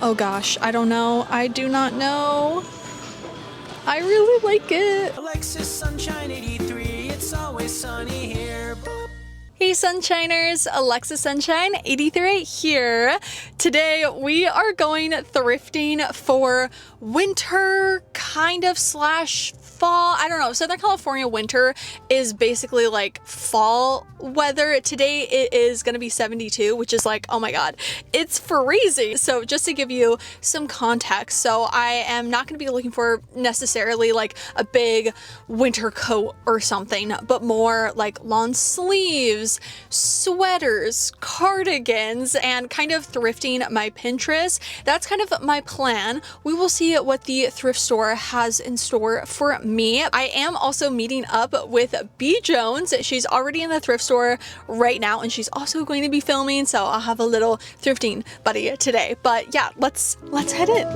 Oh gosh, I don't know. I do not know. I really like it. Alexis Sunshine 83, it's always sunny here. Boop. Hey Sunshiners, Alexis Sunshine 83 here. Today we are going thrifting for winter kind of slash fall. I don't know. Southern California winter is basically like fall weather. Today it is going to be 72, which is like, oh my God, it's freezing. So just to give you some context, so I am not going to be looking for necessarily like a big winter coat or something, but more like long sleeves, sweaters, cardigans, and kind of thrifting my Pinterest. That's kind of my plan. We will see what the thrift store has in store for me. I am also meeting up with B Jones. She's already in the thrift store right now, and she's also going to be filming, so I'll have a little thrifting buddy today. But yeah, let's head in.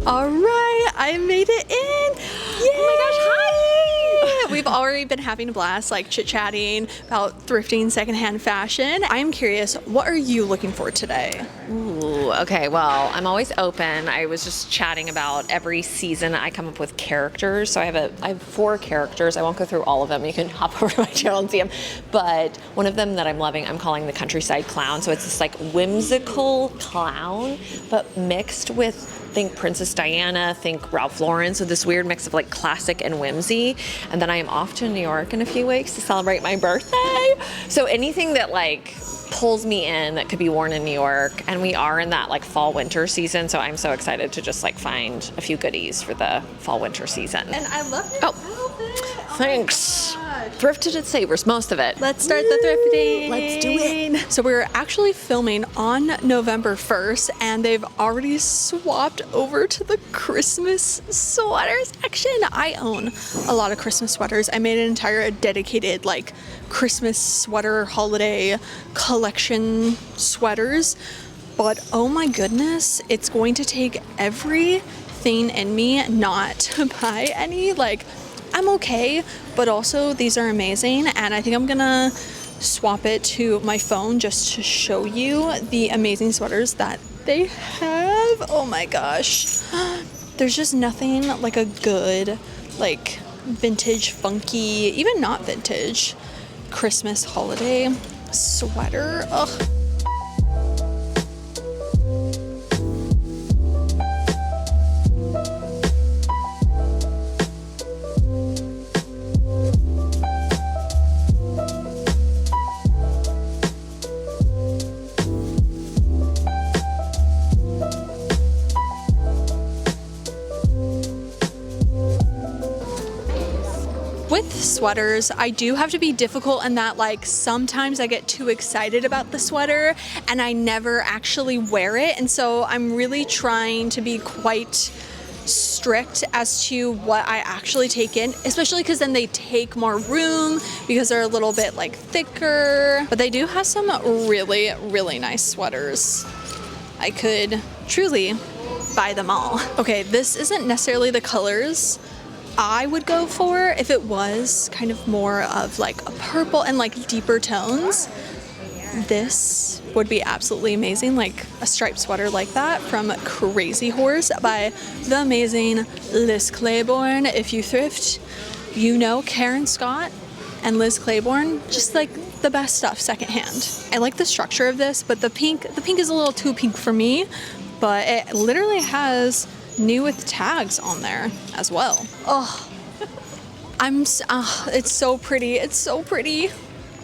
All right, I made it in. Yay! Oh my gosh, hi! We've already been having a blast, like chit-chatting about thrifting secondhand fashion. I'm curious, what are you looking for today? Ooh, okay, well, I'm always open. I was just chatting about every season I come up with characters. So I have 4 characters. I won't go through all of them. You can hop over to my channel and see them. But one of them that I'm loving, I'm calling the Countryside Clown. So it's this like whimsical clown, but mixed with, think Princess Diana, think Ralph Lauren, so this weird mix of like classic and whimsy. And then I am off to New York in a few weeks to celebrate my birthday. So anything that like pulls me in that could be worn in New York, and we are in that like fall winter season, so I'm so excited to just like find a few goodies for the fall winter season. And I love your outfit. Oh Thanks. Thrifted at Savers, most of it. Let's start the thrifting. Let's do it. So we're actually filming on November 1st, and they've already swapped over to the Christmas sweater section. I own a lot of Christmas sweaters. I made an entire dedicated like Christmas sweater holiday collection sweaters, but oh my goodness, it's going to take everything in me not to buy any. Like, I'm okay, but also these are amazing, and I think I'm gonna swap it to my phone just to show you the amazing sweaters that they have. Oh my gosh, there's just nothing like a good like vintage, funky, even not vintage Christmas holiday sweater. Ugh. With sweaters, I do have to be difficult in that like sometimes I get too excited about the sweater and I never actually wear it, and so I'm really trying to be quite strict as to what I actually take in, especially because then they take more room because they're a little bit like thicker. But they do have some really, really nice sweaters. I could truly buy them all. Okay, this isn't necessarily the colors I would go for if it was kind of more of like a purple and like deeper tones. This would be absolutely amazing, like a striped sweater like that from Crazy Horse by the amazing Liz Claiborne. If you thrift, you know Karen Scott and Liz Claiborne, just like the best stuff secondhand. I like the structure of this, but the pink is a little too pink for me, but it literally has new with tags on there as well. Oh, it's so pretty. It's so pretty.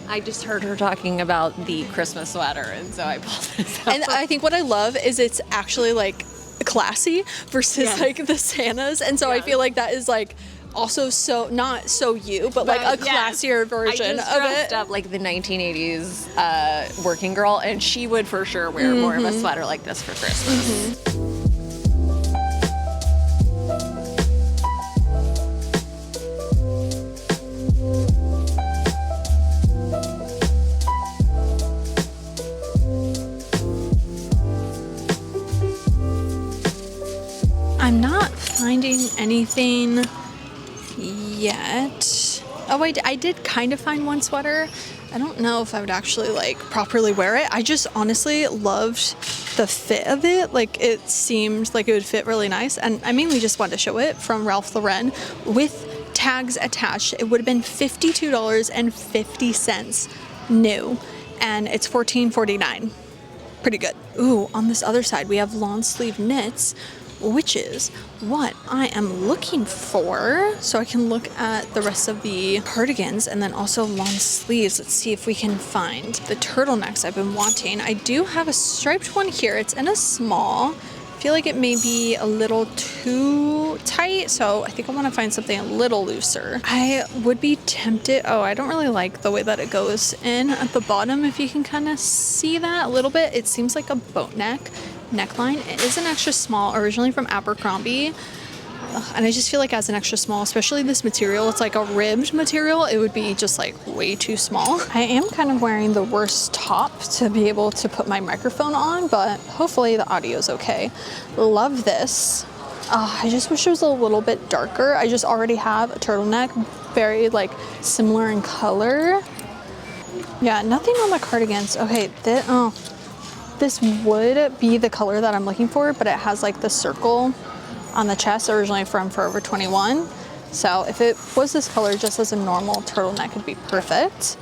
I just heard her talking about the Christmas sweater, and so I pulled this up. And I think what I love is it's actually like classy versus like the Santas, and so I feel like that is like also so not so you, but like a classier version I just of dressed it. up like the 1980s working girl, and she would for sure wear more of a sweater like this for Christmas. I'm not finding anything yet. Oh, I did kind of find one sweater I don't know if I would actually like properly wear it. I just honestly loved the fit of it. Like it seemed like it would fit really nice. And I mainly just wanted to show it from Ralph Lauren with tags attached. It would have been $52.50 new, and it's $14.49. Pretty good. Ooh, on this other side we have long sleeve knits, which is what I am looking for. So I can look at the rest of the cardigans and then also long sleeves. Let's see if we can find the turtlenecks I've been wanting. I do have a striped one here. It's in a small. I feel like it may be a little too tight, so I think I want to find something a little looser. I would be tempted. Oh, I don't really like the way that it goes in at the bottom. If you can kind of see that a little bit, it seems like a boat neckline. It is an extra small, originally from Abercrombie. And I just feel like as an extra small, especially this material, it's like a ribbed material, it would be just like way too small. I am kind of wearing the worst top to be able to put my microphone on, but hopefully the audio is okay. Love this. I just wish it was a little bit darker. I just already have a turtleneck, very like similar in color. Yeah, nothing on the cardigans. Okay, this would be the color that I'm looking for, but it has like the circle on the chest, originally from Forever 21. So if it was this color just as a normal turtleneck, it'd be perfect.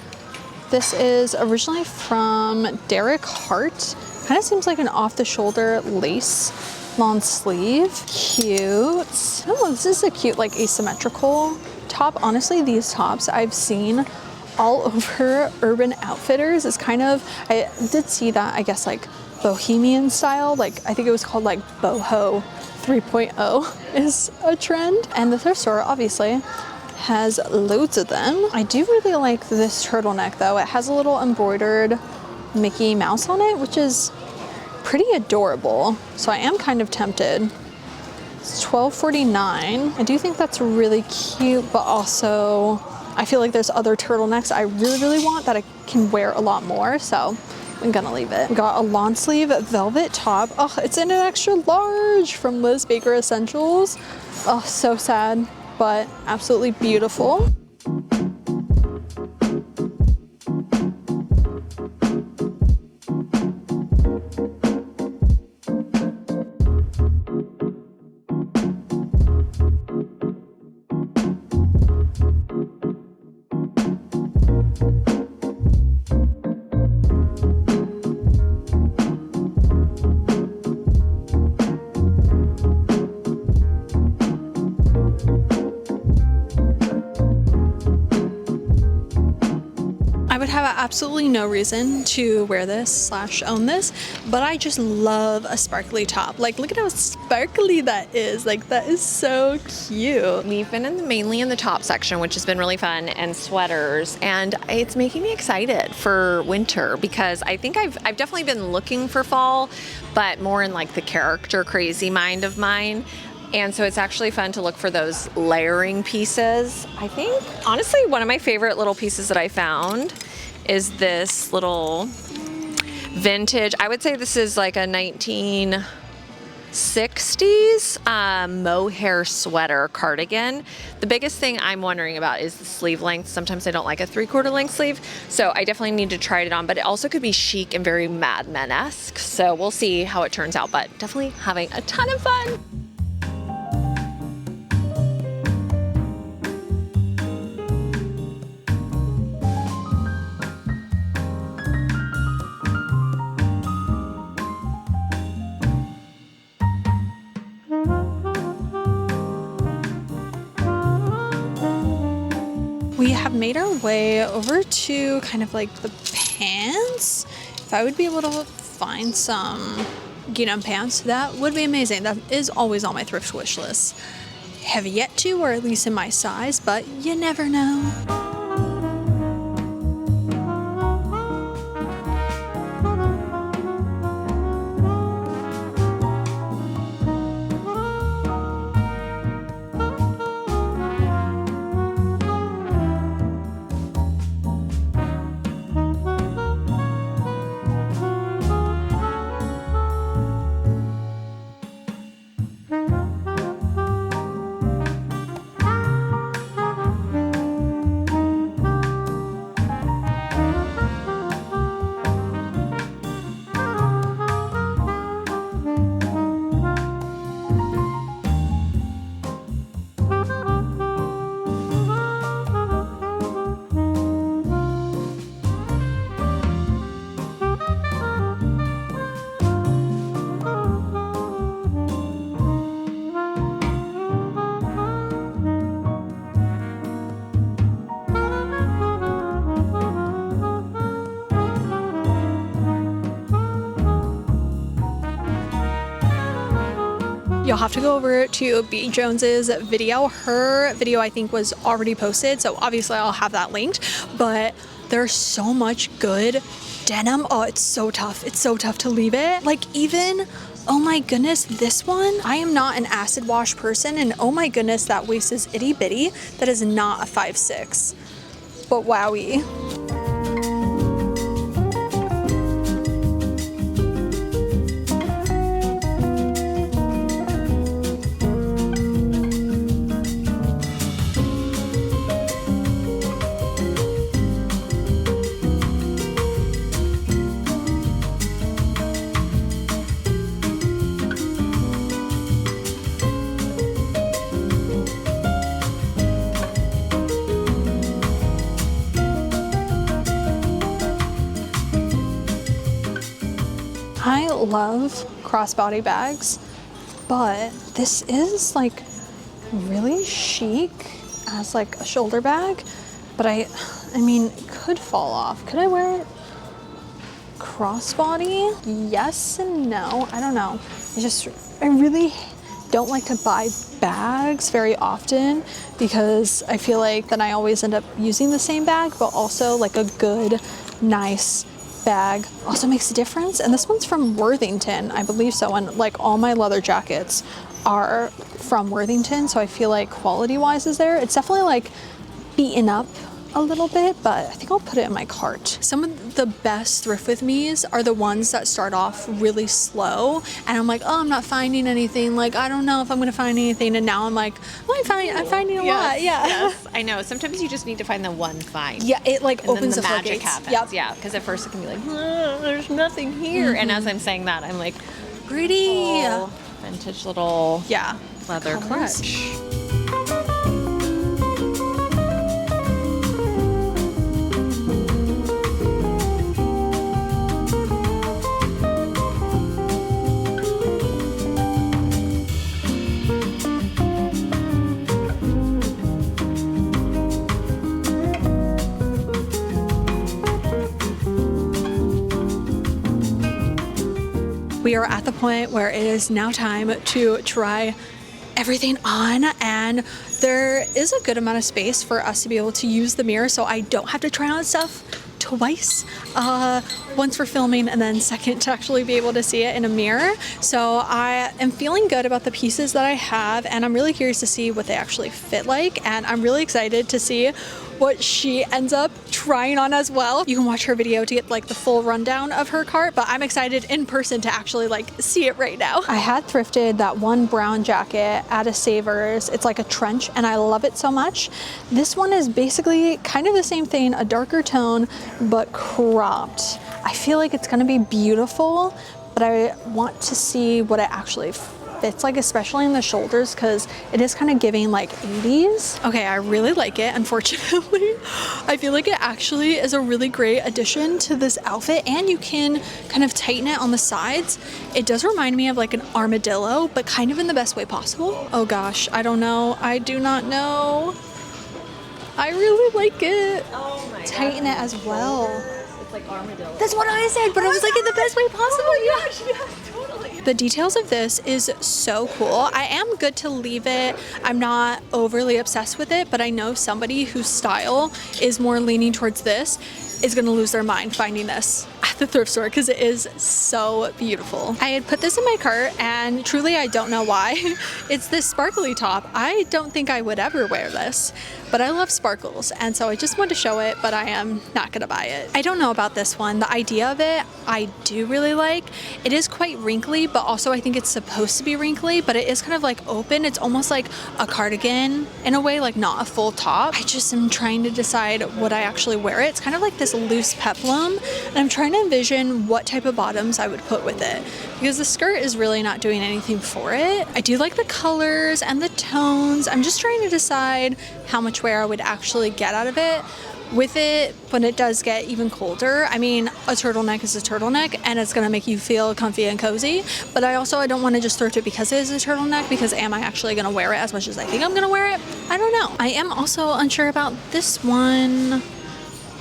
This is originally from Derek Hart. Kind of seems like an off-the-shoulder lace long sleeve. Cute. Oh, this is a cute like asymmetrical top. Honestly, these tops I've seen all over Urban Outfitters. Is kind of, I did see that, I guess like bohemian style, like I think it was called like boho 3.0 is a trend. And the thrift store obviously has loads of them. I do really like this turtleneck though. It has a little embroidered Mickey Mouse on it, which is pretty adorable. So I am kind of tempted. It's $12.49. I do think that's really cute, but also I feel like there's other turtlenecks I really want that I can wear a lot more. So I'm gonna leave it. We got a long sleeve velvet top. Oh, it's in an extra large from Liz Baker Essentials. Oh, so sad, but absolutely beautiful. I would have absolutely no reason to wear this / own this, but I just love a sparkly top. Like, look at how sparkly that is. Like, that is so cute. We've been mainly in the top section, which has been really fun, and sweaters, and it's making me excited for winter because I think I've definitely been looking for fall, but more in like the character crazy mind of mine. And so it's actually fun to look for those layering pieces. I think, honestly, one of my favorite little pieces that I found is this little vintage, I would say this is like a 1960s mohair sweater cardigan. The biggest thing I'm wondering about is the sleeve length. Sometimes I don't like a 3/4 length sleeve, so I definitely need to try it on, but it also could be chic and very Mad Men-esque. So we'll see how it turns out, but definitely having a ton of fun. We have made our way over to kind of like the pants. If I would be able to find some gingham pants, that would be amazing. That is always on my thrift wish list. Have yet to, or at least in my size, but you never know. You'll have to go over to B. Jones's video. Her video I think was already posted, so obviously I'll have that linked, but there's so much good denim. Oh, it's so tough. It's so tough to leave it. Like even, oh my goodness, this one, I am not an acid wash person, and oh my goodness, that waist is itty bitty. That is not a 5'6", but wowie. I love crossbody bags, but this is like really chic as like a shoulder bag, but I mean, it could fall off. Could I wear it crossbody? Yes and no. I don't know. I really don't like to buy bags very often because I feel like then I always end up using the same bag, but also like a good, nice bag also makes a difference. And this one's from Worthington, I believe so, and like all my leather jackets are from Worthington, so I feel like quality wise is there. It's definitely like beaten up a little bit, but I think I'll put it in my cart. Some of the best Thrift With Me's are the ones that start off really slow, and I'm like, oh, I'm not finding anything. Like, I don't know if I'm gonna find anything, and now I'm like, oh, I'm finding a lot. Yeah. Yes, I know. Sometimes you just need to find the one find. Yeah, it like and opens then the magic floodgates. happens. Yep. Yeah, because at first it can be like, there's nothing here, and as I'm saying that, I'm like, Pretty. vintage little leather Colors. clutch. We are at the point where it is now time to try everything on, and there is a good amount of space for us to be able to use the mirror, so I don't have to try on stuff twice, once for filming and then second to actually be able to see it in a mirror. So I am feeling good about the pieces that I have, and I'm really curious to see what they actually fit like, and I'm really excited to see what she ends up trying on as well. You can watch her video to get like the full rundown of her cart, but I'm excited in person to actually like see it right now. I had thrifted that one brown jacket at a Savers. It's like a trench and I love it so much. This one is basically kind of the same thing, a darker tone, but cropped. I feel like it's gonna be beautiful, but I want to see what it actually fits like, especially in the shoulders, because it is kind of giving like 80s. Okay, I really like it. Unfortunately, I feel like it actually is a really great addition to this outfit, and you can kind of tighten it on the sides. It does remind me of like an armadillo, but kind of in the best way possible. Oh gosh, I don't know. I do not know. I really like it. Oh my Tighten it as well. It's like armadillo. That's what I said, but I was like in the best way possible. Oh my gosh, yeah, totally. The details of this is so cool. I am good to leave it. I'm not overly obsessed with it, but I know somebody whose style is more leaning towards this is gonna lose their mind finding this at the thrift store because it is so beautiful. I had put this in my cart and truly I don't know why. It's this sparkly top. I don't think I would ever wear this, but I love sparkles, and so I just wanted to show it, but I am not gonna buy it. I don't know about this one. The idea of it, I do really like. It is quite wrinkly, but also I think it's supposed to be wrinkly, but it is kind of like open. It's almost like a cardigan in a way, like not a full top. I just am trying to decide would I actually wear it. It's kind of like this loose peplum, and I'm trying to envision what type of bottoms I would put with it, because the skirt is really not doing anything for it. I do like the colors and the tones. I'm just trying to decide how much wear I would actually get out of it. With it, when it does get even colder, I mean, a turtleneck is a turtleneck and it's gonna make you feel comfy and cozy, but I don't want to just thrift it because it is a turtleneck, because am I actually gonna wear it as much as I think I'm gonna wear it? I don't know. I am also unsure about this one.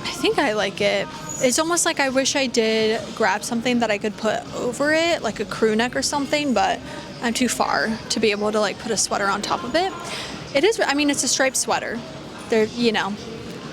I think I like it. It's almost like I wish I did grab something that I could put over it, like a crew neck or something, but I'm too far to be able to like put a sweater on top of it. It is, I mean, it's a striped sweater. There, you know,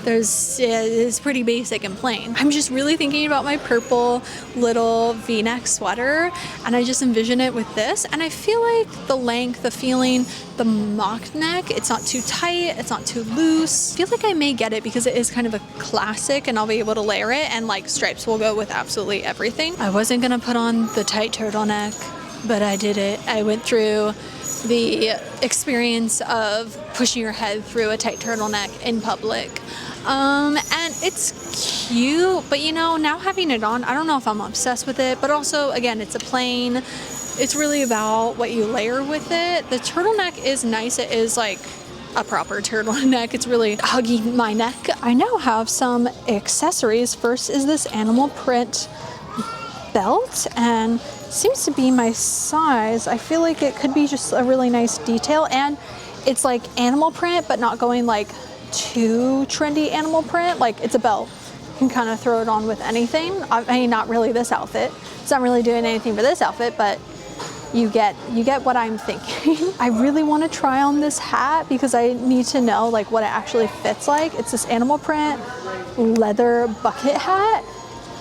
it's pretty basic and plain. I'm just really thinking about my purple little V-neck sweater, and I just envision it with this, and I feel like the length, the feeling, the mock neck, it's not too tight, it's not too loose. I feel like I may get it because it is kind of a classic, and I'll be able to layer it, and like stripes will go with absolutely everything. I wasn't gonna put on the tight turtleneck, but I did it. I went through the experience of pushing your head through a tight turtleneck in public. And it's cute, but you know, now having it on, I don't know if I'm obsessed with it, but also, again, it's a plain. It's really about what you layer with it. The turtleneck is nice. It is like a proper turtleneck. It's really hugging my neck. I now have some accessories. First is this animal print belt, and seems to be my size. I feel like it could be just a really nice detail, and it's like animal print, but not going like too trendy animal print. Like, it's a belt. You can kind of throw it on with anything. I mean, not really this outfit. It's not really doing anything for this outfit, but you get what I'm thinking. I really want to try on this hat because I need to know like what it actually fits like. It's this animal print leather bucket hat,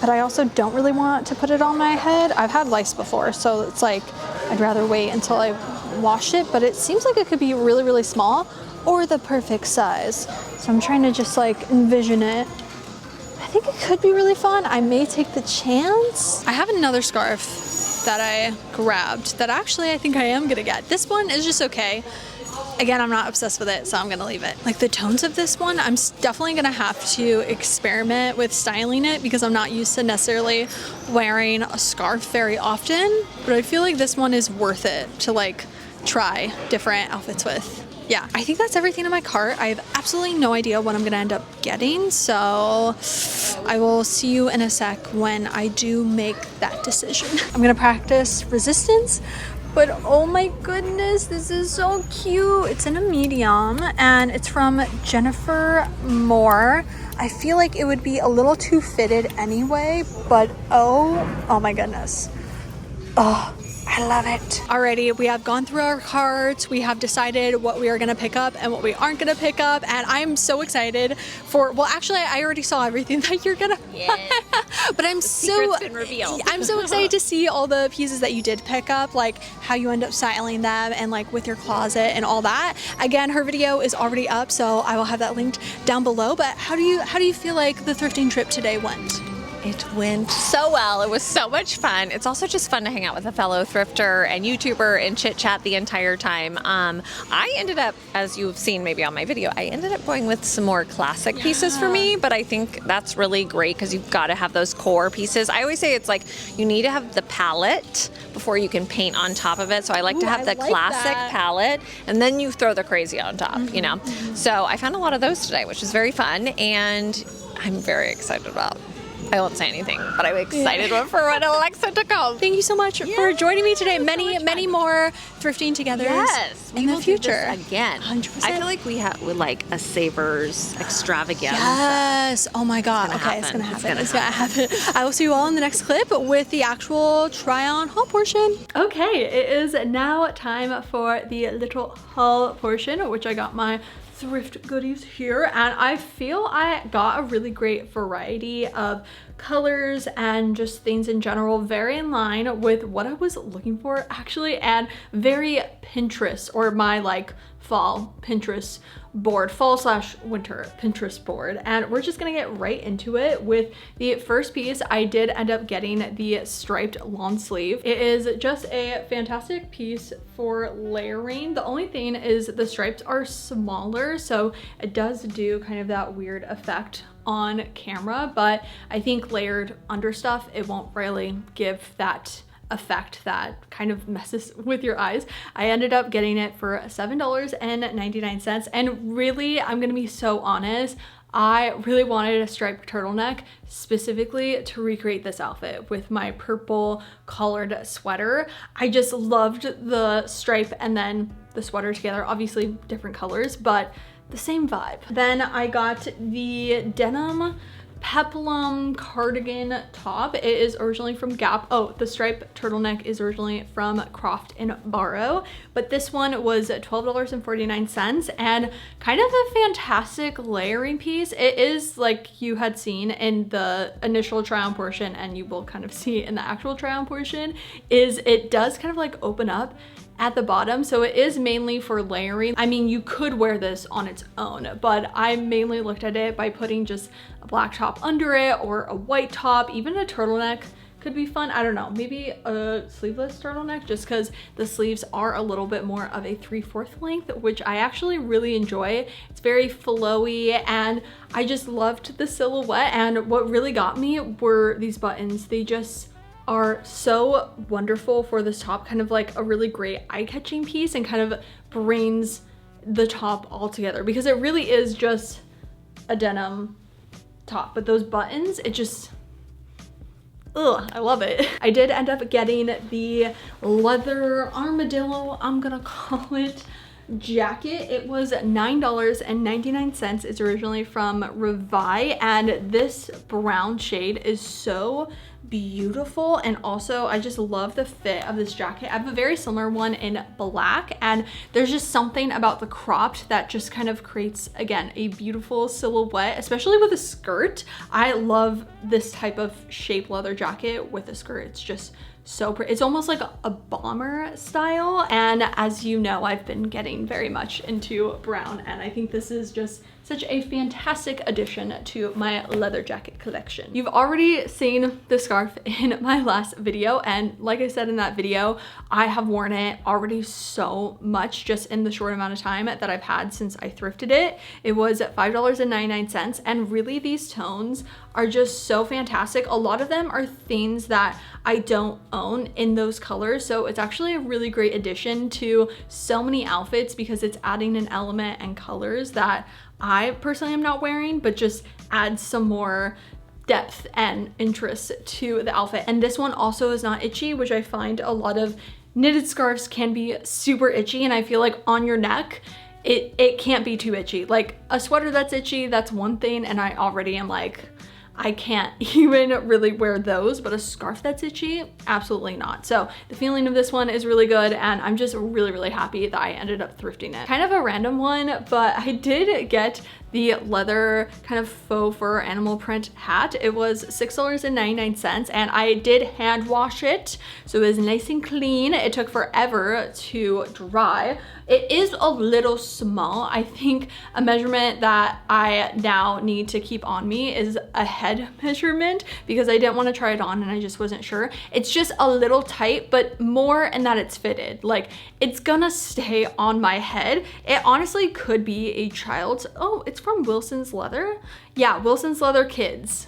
but I also don't really want to put it on my head. I've had lice before, so it's like I'd rather wait until I wash it, but it seems like it could be really, really small or the perfect size. So I'm trying to just like envision it. I think it could be really fun. I may take the chance. I have another scarf that I grabbed that actually I think I am gonna get. This one is just okay. Again, I'm not obsessed with it, so I'm gonna leave it. Like the tones of this one, I'm definitely gonna have to experiment with styling it because I'm not used to necessarily wearing a scarf very often, but I feel like this one is worth it to like try different outfits with. Yeah, I think that's everything in my cart. I have absolutely no idea what I'm gonna end up getting, so I will see you in a sec when I do make that decision. I'm gonna practice resistance, but oh my goodness, this is so cute. It's in a medium, and it's from Jennifer Moore. I feel like it would be a little too fitted anyway, but oh my goodness. Oh, I love it. Alrighty, we have gone through our carts. We have decided what we are gonna pick up and what we aren't gonna pick up. And I'm so excited for, well, actually, I already saw everything that you're gonna but I'm secret's been revealed. I'm so excited to see all the pieces that you did pick up, like how you end up styling them and like with your closet and all that. Again, her video is already up, so I will have that linked down below. But how do you feel like the thrifting trip today went? It went so well. It was so much fun. It's also just fun to hang out with a fellow thrifter and YouTuber and chit chat the entire time. I ended up, as you've seen maybe on my video, I ended up going with some more classic pieces for me, but I think that's really great because you've got to have those core pieces. I always say it's like you need to have the palette before you can paint on top of it. So I like to have the classic palette, and then you throw the crazy on top, you know? So I found a lot of those today, which is very fun, and I'm very excited about. I won't say anything, but I'm excited for when Alexa to come. Thank you so much for joining me today. Many more thrifting together in the future. Again, 100%. I feel like we have like a Savers extravaganza. Yes. Oh my God. Okay, it's gonna happen. It's gonna happen. I will see you all in the next clip with the actual try-on haul portion. Okay, it is now time for the little haul portion, which I got my thrift goodies here, and I feel I got a really great variety of colors and just things in general, very in line with what I was looking for actually, and very Pinterest, or my like fall Pinterest board, fall/winter Pinterest board. And we're just gonna get right into it with the first piece. I did end up getting the striped lawn sleeve. It is just a fantastic piece for layering. The only thing is the stripes are smaller, so it does do kind of that weird effect on camera, but I think layered under stuff, it won't really give that effect that kind of messes with your eyes. I ended up getting it for $7.99, and really, I'm gonna be so honest, I really wanted a striped turtleneck specifically to recreate this outfit with my purple collared sweater. I just loved the stripe and then the sweater together, obviously different colors, but the same vibe. Then I got the denim peplum cardigan top. It is originally from Gap. Oh, the stripe turtleneck is originally from Croft and Barrow, but this one was $12.49 and kind of a fantastic layering piece. It is, like you had seen in the initial try on portion, and you will kind of see in the actual try on portion, is it does kind of like open up at the bottom, so it is mainly for layering. I mean, you could wear this on its own, but I mainly looked at it by putting just a black top under it or a white top. Even a turtleneck could be fun. I don't know, maybe a sleeveless turtleneck, just because the sleeves are a little bit more of a 3/4 length, which I actually really enjoy. It's very flowy and I just loved the silhouette, and what really got me were these buttons. They just are so wonderful for this top, kind of like a really great eye-catching piece, and kind of brings the top all together, because it really is just a denim top, but those buttons, it just, ugh, I love it. I did end up getting the leather armadillo, I'm gonna call it, jacket. It was $9.99. It's originally from Revi, and this brown shade is so beautiful, and also I just love the fit of this jacket. I have a very similar one in black, and there's just something about the cropped that just kind of creates, again, a beautiful silhouette, especially with a skirt. I love this type of shape leather jacket with a skirt. It's just so pretty. It's almost like a bomber style, and as you know, I've been getting very much into brown, and I think this is just such a fantastic addition to my leather jacket collection. You've already seen the scarf in my last video, and like I said in that video, I have worn it already so much just in the short amount of time that I've had since I thrifted it. It was $5.99, and really these tones are just so fantastic. A lot of them are things that I don't own in those colors, so it's actually a really great addition to so many outfits, because it's adding an element and colors that I personally am not wearing, but just adds some more depth and interest to the outfit. And this one also is not itchy, which I find a lot of knitted scarves can be super itchy, and I feel like on your neck, it can't be too itchy. Like a sweater that's itchy, that's one thing, and I already am like, I can't even really wear those, but a scarf that's itchy, absolutely not. So the feeling of this one is really good, and I'm just really, really happy that I ended up thrifting it. Kind of a random one, but I did get the leather kind of faux fur animal print hat. It was $6.99, and I did hand wash it, so it was nice and clean. It took forever to dry. It is a little small. I think a measurement that I now need to keep on me is a head measurement, because I didn't want to try it on and I just wasn't sure. It's just a little tight, but more in that it's fitted. Like, it's gonna stay on my head. It honestly could be a child's. Oh, it's from Wilson's Leather. Yeah, Wilson's Leather Kids.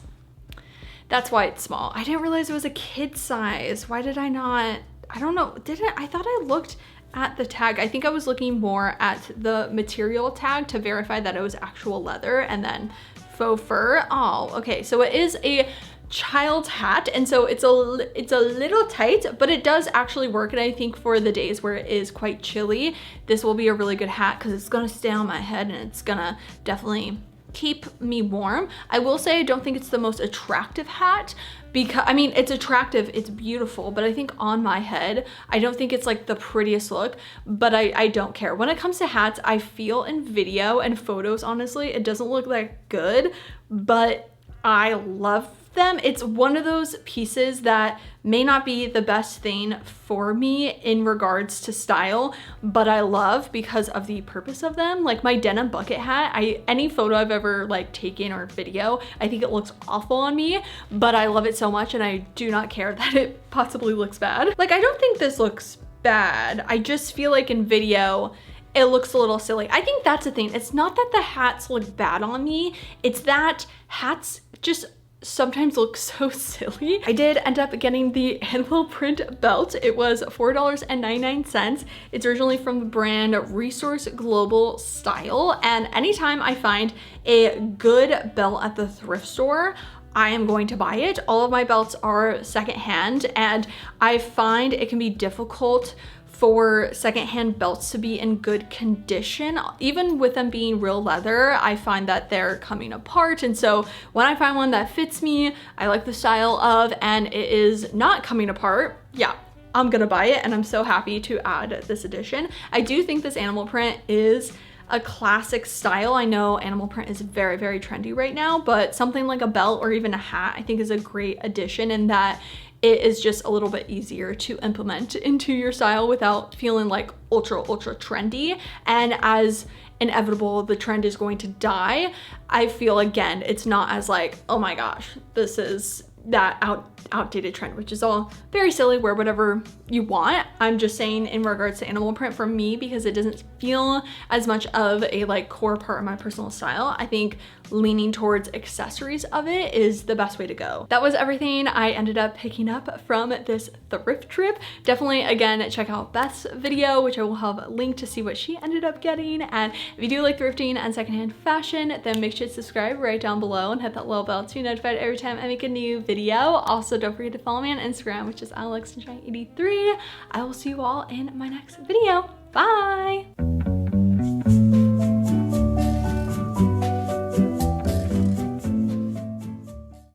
That's why it's small. I didn't realize it was a kid size. Why did I not? I don't know. I thought I looked at the tag. I think I was looking more at the material tag to verify that it was actual leather, and then faux fur. Oh, okay. So it is a child's hat, and so it's a little tight, but it does actually work. And I think for the days where it is quite chilly, this will be a really good hat, because it's gonna stay on my head and it's gonna definitely keep me warm. I will say I don't think it's the most attractive hat, because I mean, it's attractive, it's beautiful, but I think on my head, I don't think it's like the prettiest look, but I don't care. When it comes to hats, I feel in video and photos, honestly, it doesn't look that good, but I love them. It's one of those pieces that may not be the best thing for me in regards to style, but I love because of the purpose of them. Like my denim bucket hat, any photo I've ever like taken or video, I think it looks awful on me, but I love it so much, and I do not care that it possibly looks bad. Like, I don't think this looks bad. I just feel like in video, it looks a little silly. I think that's the thing. It's not that the hats look bad on me, it's that hats just sometimes look so silly. I did end up getting the animal print belt. It was $4.99. It's originally from the brand Resource Global Style, and anytime I find a good belt at the thrift store, I am going to buy it. All of my belts are secondhand, and I find it can be difficult for secondhand belts to be in good condition. Even with them being real leather, I find that they're coming apart. And so when I find one that fits me, I like the style of, and it is not coming apart, yeah, I'm gonna buy it. And I'm so happy to add this addition. I do think this animal print is a classic style. I know animal print is very, very trendy right now, but something like a belt or even a hat I think is a great addition in that it is just a little bit easier to implement into your style without feeling like ultra trendy. And as inevitable the trend is going to die, I feel again it's not as like, oh my gosh, this is that outdated trend, which is all very silly. Wear whatever you want. I'm just saying in regards to animal print, for me, because it doesn't feel as much of a like core part of my personal style, I think leaning towards accessories of it is the best way to go. That was everything I ended up picking up from this thrift trip. Definitely, again, check out Beth's video, which I will have a link to see what she ended up getting. And if you do like thrifting and secondhand fashion, then make sure to subscribe right down below and hit that little bell to be notified every time I make a new video. Also, don't forget to follow me on Instagram, which is AlexSunshine83. I will see you all in my next video. Bye!